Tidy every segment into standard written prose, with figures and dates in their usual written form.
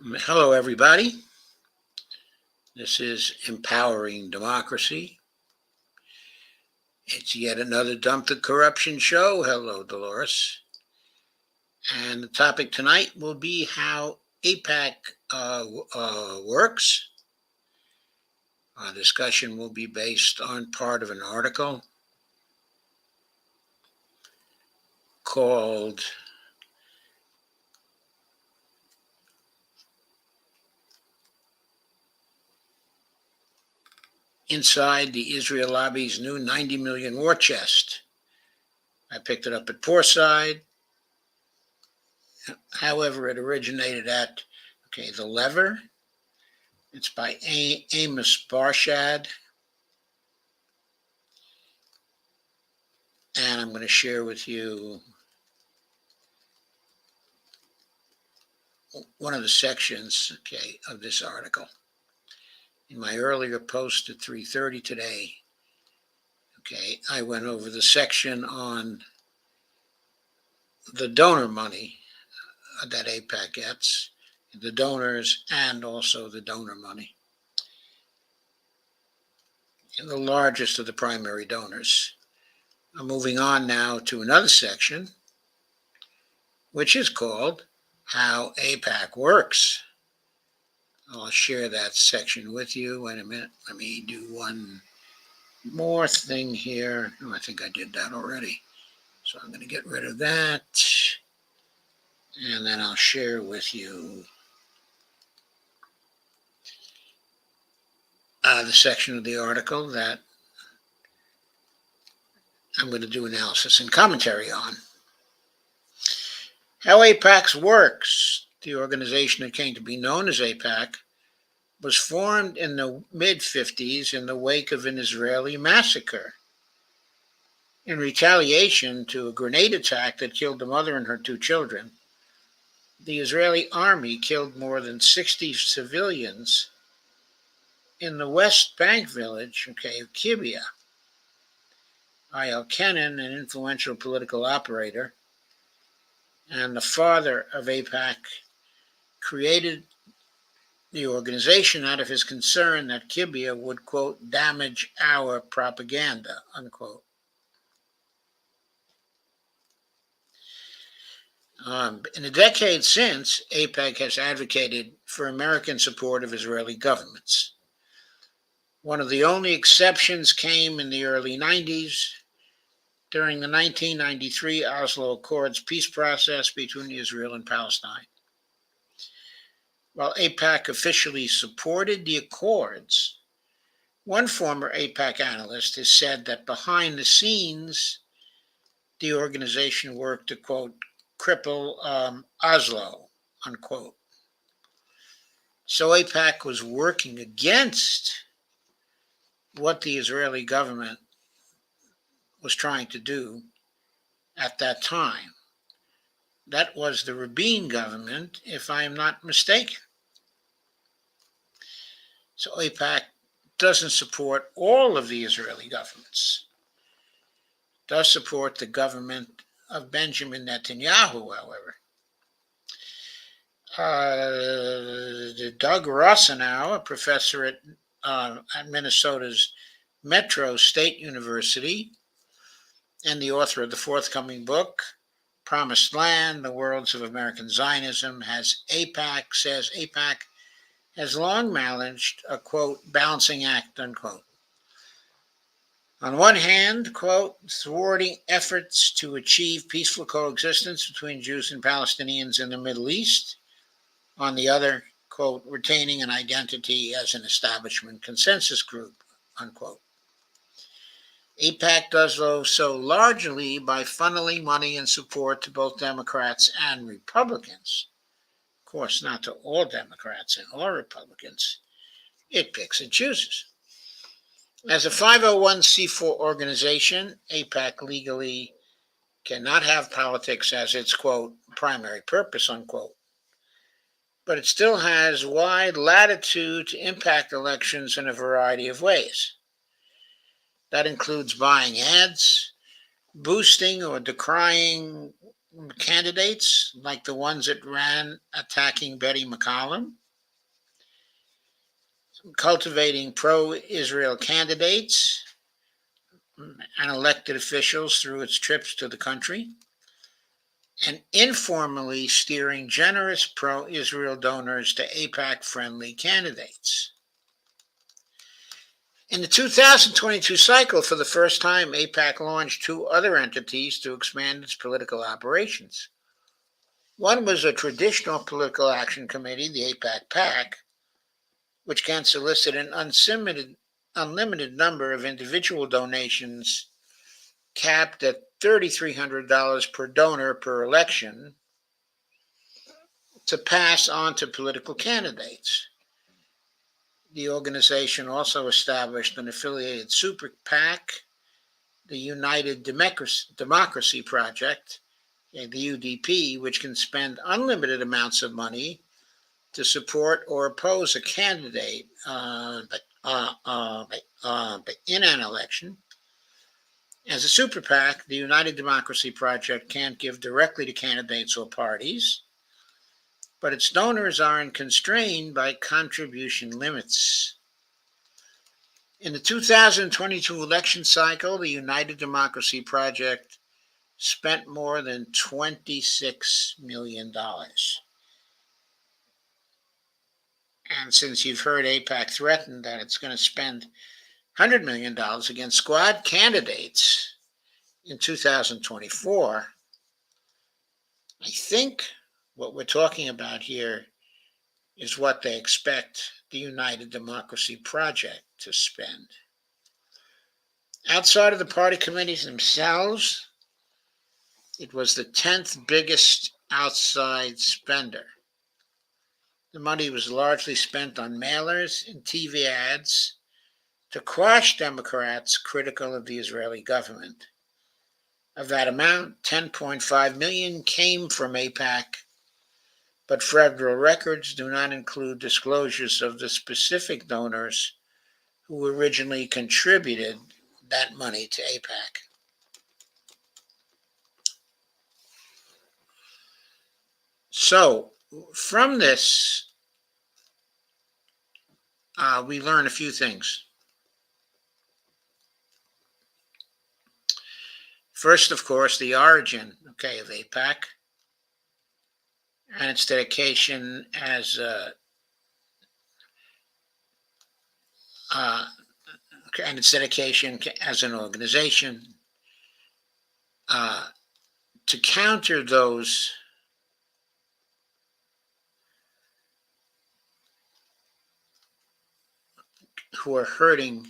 Hello, everybody. This is Empowering Democracy. It's yet another Dump the Corruption show. Hello, Dolores. And the topic tonight will be how AIPAC works. Our discussion will be based on part of an article called Inside the Israel Lobby's New 90 Million War Chest. I picked it up at Poorside. However, it originated at, The Lever. It's by Amos Barshad. And I'm going to share with you one of the sections, of this article. In my earlier post at 3:30 today, I went over the section on the donor money that AIPAC gets, the donors, and also the donor money. And the largest of the primary donors. I'm moving on now to another section, which is called How AIPAC Works. I'll share that section with you. Wait a minute. Let me do one more thing here. Oh, I think I did that already. So I'm going to get rid of that. And then I'll share with you the section of the article that I'm going to do analysis and commentary on. How AIPAC works. The organization that came to be known as AIPAC was formed in the mid-50s in the wake of an Israeli massacre. In retaliation to a grenade attack that killed the mother and her two children, the Israeli army killed more than 60 civilians in the West Bank village, of Kibbutz. Ayal Kenan, an influential political operator, and the father of AIPAC, created the organization out of his concern that Kibbutz would, quote, damage our propaganda, unquote. In the decades since, AIPAC has advocated for American support of Israeli governments. One of the only exceptions came in the early 90s during the 1993 Oslo Accords peace process between Israel and Palestine. While AIPAC officially supported the Accords, one former AIPAC analyst has said that behind the scenes, the organization worked to, quote, cripple Oslo, unquote. So AIPAC was working against what the Israeli government was trying to do at that time. That was the Rabin government, if I am not mistaken. So AIPAC doesn't support all of the Israeli governments. It does support the government of Benjamin Netanyahu, however. Doug Rossenow, a professor at Minnesota's Metro State University, and the author of the forthcoming book, Promised Land, The Worlds of American Zionism, says AIPAC has long managed a, quote, balancing act, unquote. On one hand, quote, thwarting efforts to achieve peaceful coexistence between Jews and Palestinians in the Middle East. On the other, quote, retaining an identity as an establishment consensus group, unquote. AIPAC does so largely by funneling money and support to both Democrats and Republicans. Of course, not to all Democrats and all Republicans. It picks and chooses. As a 501c4 organization, AIPAC legally cannot have politics as its, quote, primary purpose, unquote. But it still has wide latitude to impact elections in a variety of ways. That includes buying ads, boosting or decrying candidates, like the ones that ran attacking Betty McCollum, cultivating pro-Israel candidates and elected officials through its trips to the country, and informally steering generous pro-Israel donors to AIPAC-friendly candidates. In the 2022 cycle, for the first time, AIPAC launched two other entities to expand its political operations. One was a traditional political action committee, the AIPAC, which can solicit an unlimited number of individual donations capped at $3,300 per donor per election to pass on to political candidates. The organization also established an affiliated super PAC, the United Democracy Project, the UDP, which can spend unlimited amounts of money to support or oppose a candidate in an election. As a super PAC, the United Democracy Project can't give directly to candidates or parties, but its donors aren't constrained by contribution limits. In the 2022 election cycle, the United Democracy Project spent more than $26 million. And since you've heard AIPAC threaten that it's going to spend $100 million against squad candidates in 2024, I think what we're talking about here is what they expect the United Democracy Project to spend. Outside of the party committees themselves, it was the 10th biggest outside spender. The money was largely spent on mailers and TV ads to quash Democrats critical of the Israeli government. Of that amount, $10.5 million came from AIPAC, but federal records do not include disclosures of the specific donors who originally contributed that money to AIPAC. So, from this, we learn a few things. First, of course, the origin, of AIPAC and its dedication as an organization to counter those who are hurting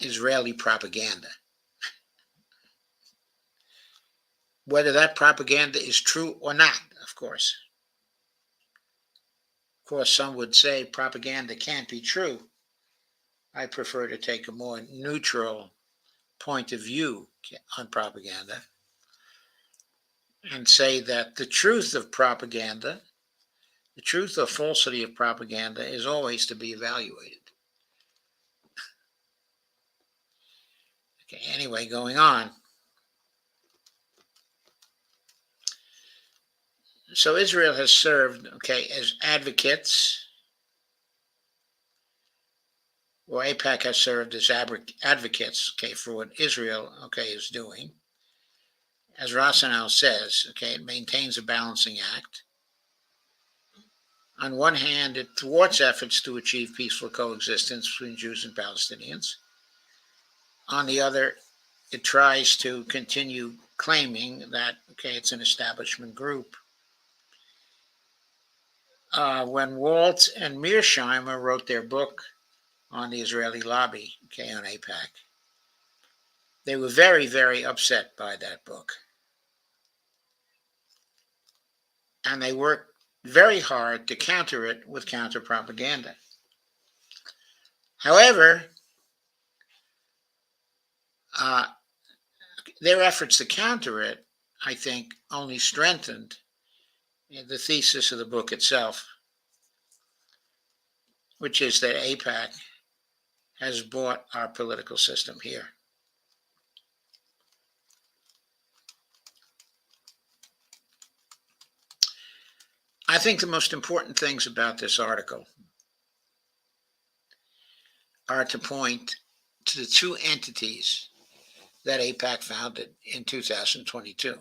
Israeli propaganda. Whether that propaganda is true or not, of course. Of course, some would say propaganda can't be true. I prefer to take a more neutral point of view on propaganda and say that the truth of propaganda, the truth or falsity of propaganda is always to be evaluated. Okay, anyway, going on. So Israel has served, as advocates, or AIPAC has served as advocates, for what Israel, is doing. As Rosenau says, it maintains a balancing act. On one hand, it thwarts efforts to achieve peaceful coexistence between Jews and Palestinians. On the other, it tries to continue claiming that, it's an establishment group. When Walt and Mearsheimer wrote their book on the Israeli lobby, on AIPAC, they were very, very upset by that book. And they worked very hard to counter it with counter-propaganda. However, their efforts to counter it, I think, only strengthened the thesis of the book itself, which is that AIPAC has bought our political system here. I think the most important things about this article are to point to the two entities that AIPAC founded in 2022.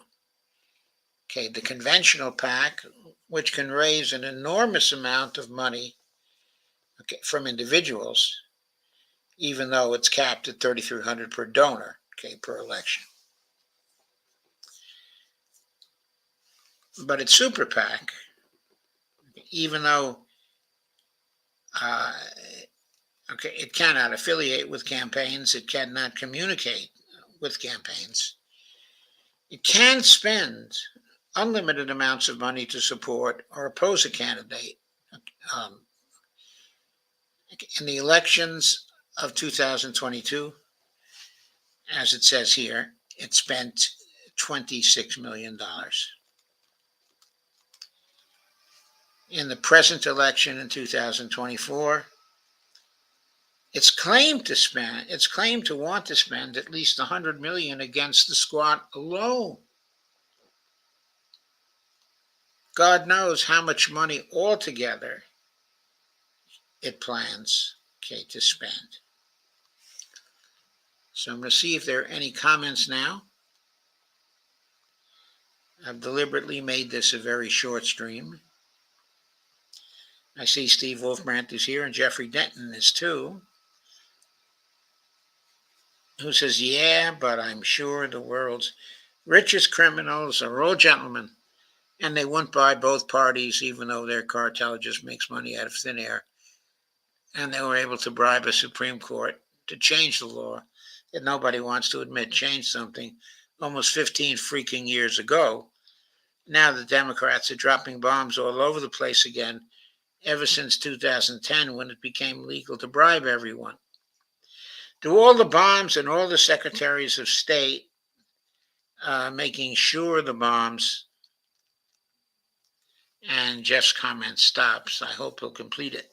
Okay, the conventional PAC, which can raise an enormous amount of money, okay, from individuals, even though it's capped at $3,300 per donor, okay, per election. But it's super PAC, even though okay, it cannot affiliate with campaigns, it cannot communicate with campaigns. It can spend unlimited amounts of money to support or oppose a candidate. Um, in the elections of 2022, as it says here, it spent $26 million. In the present election in 2024, it's claimed to want to spend at least $100 million against the squad alone. God knows how much money altogether it plans, okay, to spend. So I'm going to see if there are any comments now. I've deliberately made this a very short stream. I see Steve Wolfbrandt is here and Jeffrey Denton is too, who says, yeah, but I'm sure the world's richest criminals are all gentlemen, and they wouldn't buy both parties even though their cartel just makes money out of thin air. And they were able to bribe a Supreme Court to change the law that nobody wants to admit changed something almost 15 freaking years ago. Now the Democrats are dropping bombs all over the place again, ever since 2010 when it became legal to bribe everyone. Do all the bombs and all the secretaries of state making sure the bombs, and Jeff's comment stops. I hope he'll complete it.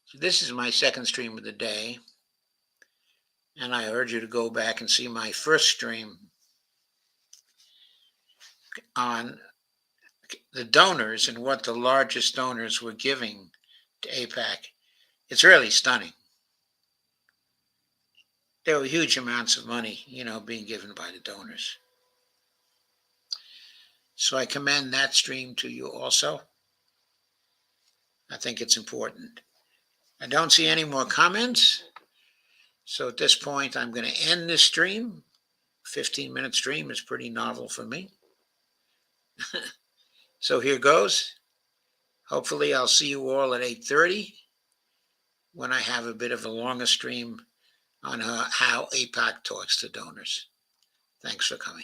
So this is my second stream of the day, and I urge you to go back and see my first stream on the donors and what the largest donors were giving to AIPAC. It's really stunning. There were huge amounts of money, being given by the donors. So I commend that stream to you also. I think it's important. I don't see any more comments. So at this point, I'm going to end this stream. 15-minute stream is pretty novel for me. So here goes. Hopefully I'll see you all at 8:30 when I have a bit of a longer stream on how AIPAC talks to donors. Thanks for coming.